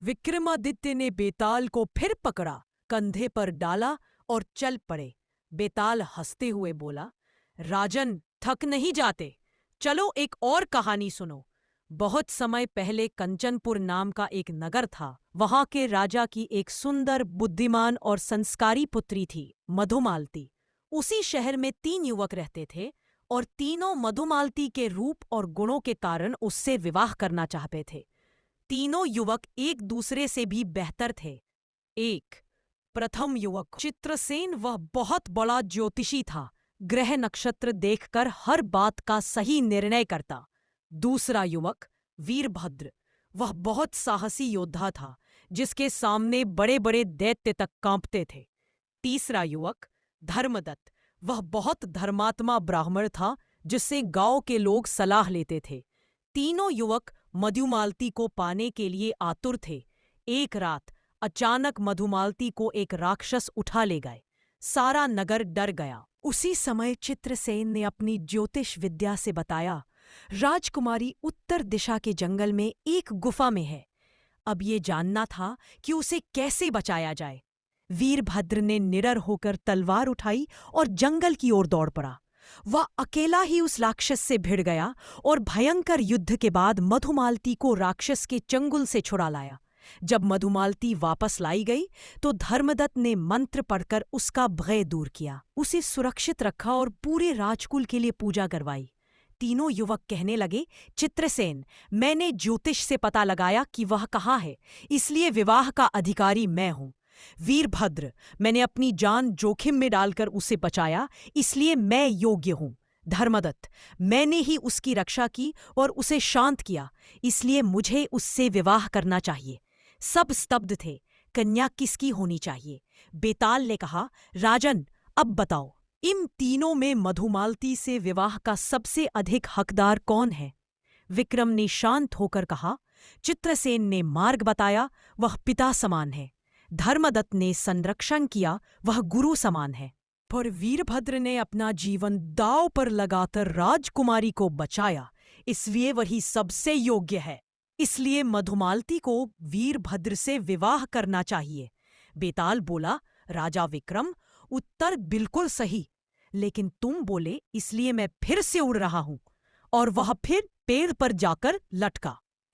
विक्रमादित्य ने बेताल को फिर पकड़ा, कंधे पर डाला और चल पड़े। बेताल हंसते हुए बोला, राजन, थक नहीं जाते? चलो एक और कहानी सुनो। बहुत समय पहले कंचनपुर नाम का एक नगर था। वहां के राजा की एक सुंदर, बुद्धिमान और संस्कारी पुत्री थी, मधुमालती। उसी शहर में 3 युवक रहते थे और तीनों मधुमालती के रूप और गुणों के कारण उससे विवाह करना चाहते थे। तीनों युवक एक दूसरे से भी बेहतर थे। प्रथम युवक चित्रसेन, वह बहुत बड़ा ज्योतिषी था। ग्रह नक्षत्र देखकर हर बात का सही निर्णय करता। दूसरा युवक वीरभद्र, वह बहुत साहसी योद्धा था, जिसके सामने बड़े बड़े दैत्य तक कांपते थे। तीसरा युवक धर्मदत्त, वह बहुत धर्मात्मा ब्राह्मण था, जिससे गांव के लोग सलाह लेते थे। तीनों युवक मधुमालती को पाने के लिए आतुर थे। एक रात अचानक मधुमालती को एक राक्षस उठा ले गए। सारा नगर डर गया। उसी समय चित्रसेन ने अपनी ज्योतिष विद्या से बताया, राजकुमारी उत्तर दिशा के जंगल में एक गुफा में है। अब ये जानना था कि उसे कैसे बचाया जाए। वीरभद्र ने निडर होकर तलवार उठाई और जंगल की ओर दौड़ पड़ा। वह अकेला ही उस राक्षस से भिड़ गया और भयंकर युद्ध के बाद मधुमालती को राक्षस के चंगुल से छुड़ा लाया। जब मधुमालती वापस लाई गई तो धर्मदत्त ने मंत्र पढ़कर उसका भय दूर किया, उसे सुरक्षित रखा और पूरे राजकुल के लिए पूजा करवाई। तीनों युवक कहने लगे, चित्रसेन, मैंने ज्योतिष से पता लगाया कि वह कहाँ है, इसलिए विवाह का अधिकारी मैं हूं। वीरभद्र, मैंने अपनी जान जोखिम में डालकर उसे बचाया, इसलिए मैं योग्य हूं। धर्मदत्त, मैंने ही उसकी रक्षा की और उसे शांत किया, इसलिए मुझे उससे विवाह करना चाहिए। सब स्तब्ध थे, कन्या किसकी होनी चाहिए? बेताल ने कहा, राजन, अब बताओ, इन तीनों में मधुमालती से विवाह का सबसे अधिक हकदार कौन है? विक्रम ने शांत होकर कहा, चित्रसेन ने मार्ग बताया, वह पिता समान है। धर्मदत्त ने संरक्षण किया, वह गुरु समान है। पर वीरभद्र ने अपना जीवन दांव पर लगाकर राजकुमारी को बचाया, इसलिए वही सबसे योग्य है। इसलिए मधुमालती को वीरभद्र से विवाह करना चाहिए। बेताल बोला, राजा विक्रम, उत्तर बिल्कुल सही, लेकिन तुम बोले इसलिए मैं फिर से उड़ रहा हूं। और वह फिर पेड़ पर जाकर लटका।